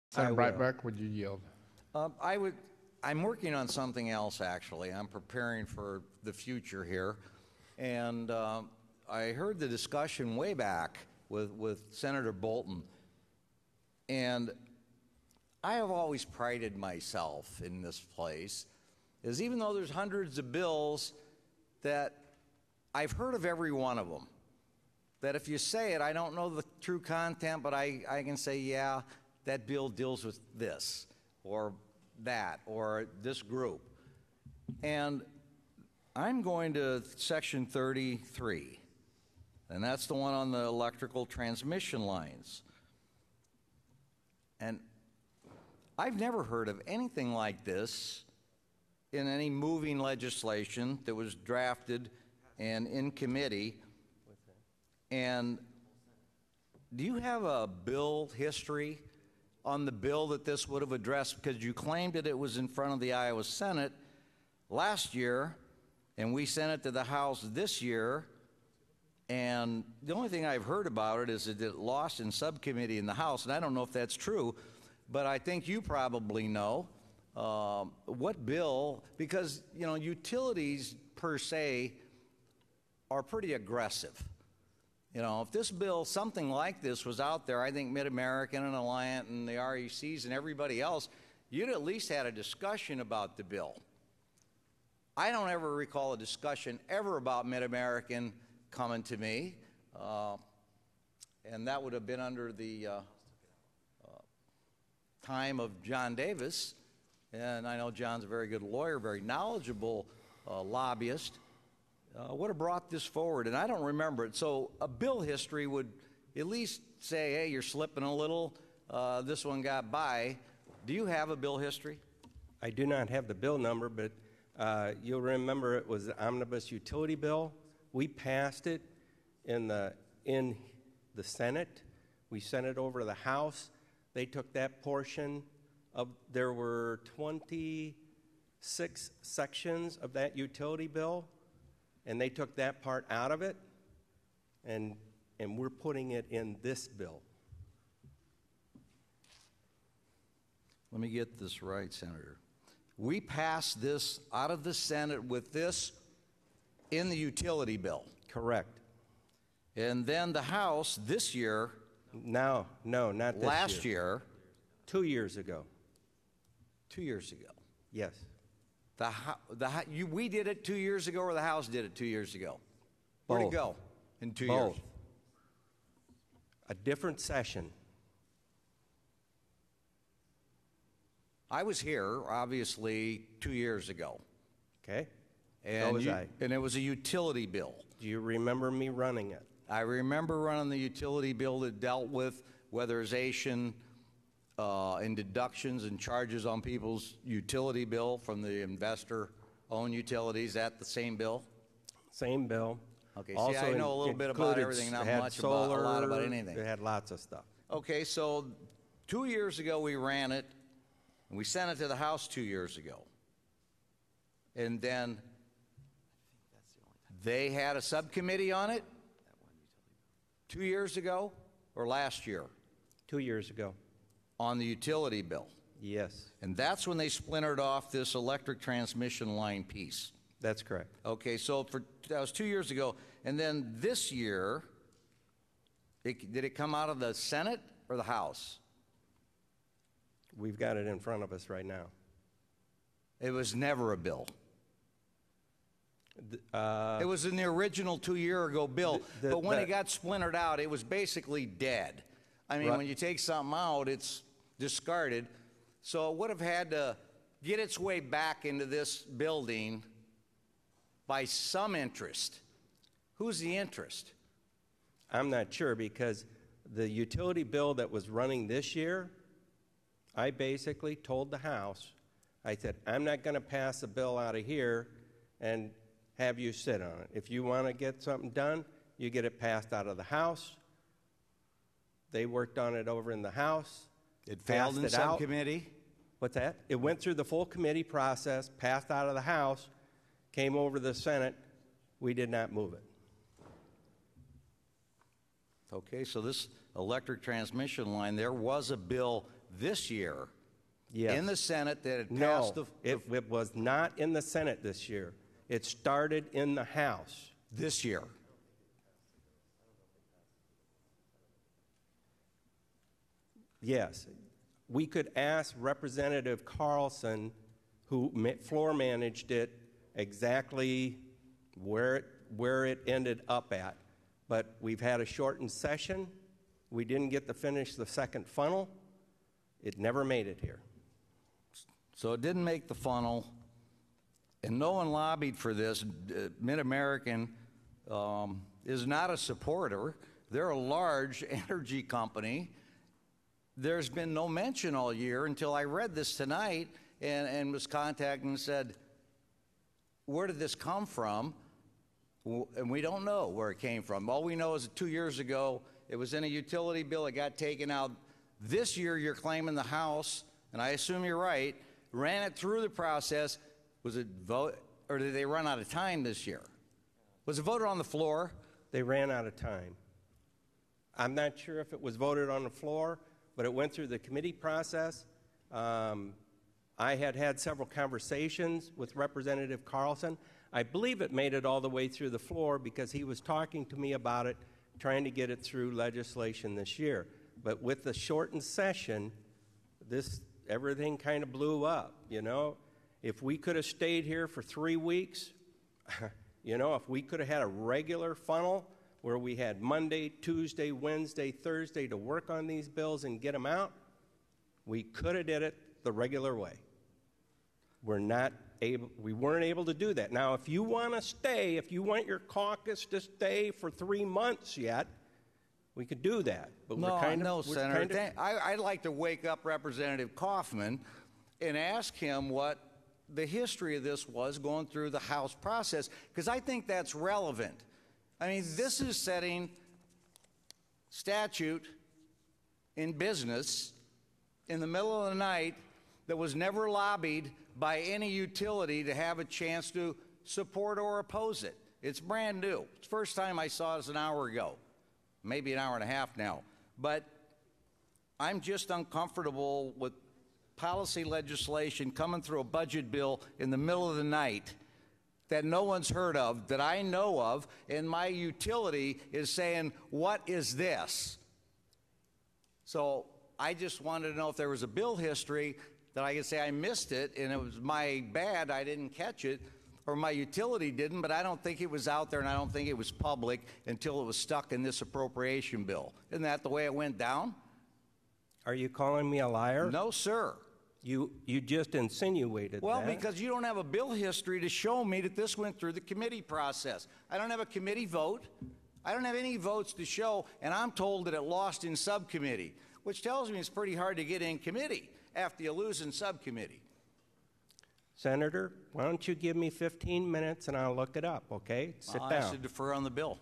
Senator Breitbach, would you yield? I'm working on something else, actually. I'm preparing for the future here. And I heard the discussion way back with Senator Bolton. And I have always prided myself in this place, is even though there's hundreds of bills that I've heard of every one of them, that if you say it, I don't know the true content, but I can say, yeah, that bill deals with this or that or this group. And I'm going to section 33, and that's the one on the electrical transmission lines. And I've never heard of anything like this in any moving legislation that was drafted and in committee. And do you have a bill history on the bill that this would have addressed? Because you claimed that it was in front of the Iowa Senate last year, and we sent it to the House this year. And the only thing I've heard about it is that it lost in subcommittee in the House, and I don't know if that's true, but I think you probably know what bill, because, you know, utilities per se are pretty aggressive. You know, if this bill, something like this was out there, I think Mid-American and Alliant and the RECs and everybody else, you'd at least had a discussion about the bill. I don't ever recall a discussion ever about Mid-American coming to me, and that would have been under the time of John Davis, and I know John's a very good lawyer, very knowledgeable lobbyist. Would have brought this forward, and I don't remember it. So a bill history would at least say, hey, you're slipping a little, this one got by. Do you have a bill history? I do not have the bill number, but you'll remember it was the omnibus utility bill. We passed it in the Senate. We sent it over to the House. They took that portion of, there were 26 sections of that utility bill, and they took that part out of it, and we're putting it in this bill. Let me get this right, Senator. We passed this out of the Senate with this in the utility bill. Correct. And then the House this year. No, not this year. Last year. 2 years ago. 2 years ago. Yes. We did it 2 years ago, or the House did it 2 years ago? Both. Where'd it go in 2 Both. years? A different session. I was here, obviously, 2 years ago. Okay. And So was I. And it was a utility bill. Do you remember me running it? I remember running the utility bill that dealt with weatherization and deductions and charges on people's utility bill from the investor-owned utilities. Is that the same bill? Same bill. Okay, see, I know a little bit about everything, not much about, a lot about anything. It had lots of stuff. Okay, so 2 years ago we ran it, and we sent it to the House 2 years ago. And then they had a subcommittee on it 2 years ago, or last year? 2 years ago. On the utility bill. Yes. And that's when they splintered off this electric transmission line piece. That's correct. Okay, so that was 2 years ago. And then this year, did it come out of the Senate or the House? We've got it in front of us right now. It was never a bill. It was in the original 2 year ago bill, but when it got splintered out, it was basically dead. I mean, when you take something out, it's discarded. So it would have had to get its way back into this building by some interest. Who's the interest? I'm not sure, because the utility bill that was running this year, I basically told the House, I said, I'm not going to pass a bill out of here and have you sit on it. If you want to get something done, you get it passed out of the House. They worked on it over in the House. It failed in subcommittee? What's that? It went through the full committee process, passed out of the House, came over to the Senate. We did not move it. Okay, so this electric transmission line, there was a bill this year Yes. in the Senate that had No, passed it was not in the Senate this year. It started in the House. this year. Yes. We could ask Representative Carlson, who floor managed it, exactly where it ended up at. But we've had a shortened session. We didn't get to finish the second funnel. It never made it here. So it didn't make the funnel, and no one lobbied for this. Mid-American is not a supporter. They're a large energy company. There's been no mention all year until I read this tonight and was contacted and said, where did this come from? And we don't know where it came from. All we know is that 2 years ago, it was in a utility bill. It got taken out. This year, you're claiming the House, and I assume you're right, ran it through the process. Was it vote, or did they run out of time this year? Was it voted on the floor? They ran out of time. I'm not sure if it was voted on the floor, but it went through the committee process. I had several conversations with Representative Carlson. I believe it made it all the way through the floor because he was talking to me about it, trying to get it through legislation this year. But with the shortened session, everything kind of blew up, you know. If we could have stayed here for 3 weeks, you know, if we could have had a regular funnel where we had Monday, Tuesday, Wednesday, Thursday to work on these bills and get them out, we could have did it the regular way. We weren't able to do that. Now, if you want to stay, if you want your caucus to stay for 3 months yet, we could do that. But Senator. I'd like to wake up Representative Kaufman and ask him what the history of this was going through the House process, because I think that's relevant. I mean, this is setting statute in business in the middle of the night that was never lobbied by any utility to have a chance to support or oppose it. It's brand new. It's the first time I saw this an hour ago, maybe an hour and a half now. But I'm just uncomfortable with policy legislation coming through a budget bill in the middle of the night that no one's heard of, that I know of, and my utility is saying, what is this? So I just wanted to know if there was a bill history that I could say I missed it and it was my bad, I didn't catch it, or my utility didn't, but I don't think it was out there and I don't think it was public until it was stuck in this appropriation bill. Isn't that the way it went down? Are you calling me a liar? No, sir. You just insinuated that. Well, because you don't have a bill history to show me that this went through the committee process. I don't have a committee vote. I don't have any votes to show, and I'm told that it lost in subcommittee, which tells me it's pretty hard to get in committee after you lose in subcommittee. Senator, why don't you give me 15 minutes and I'll look it up, okay? Sit down. I should defer on the bill.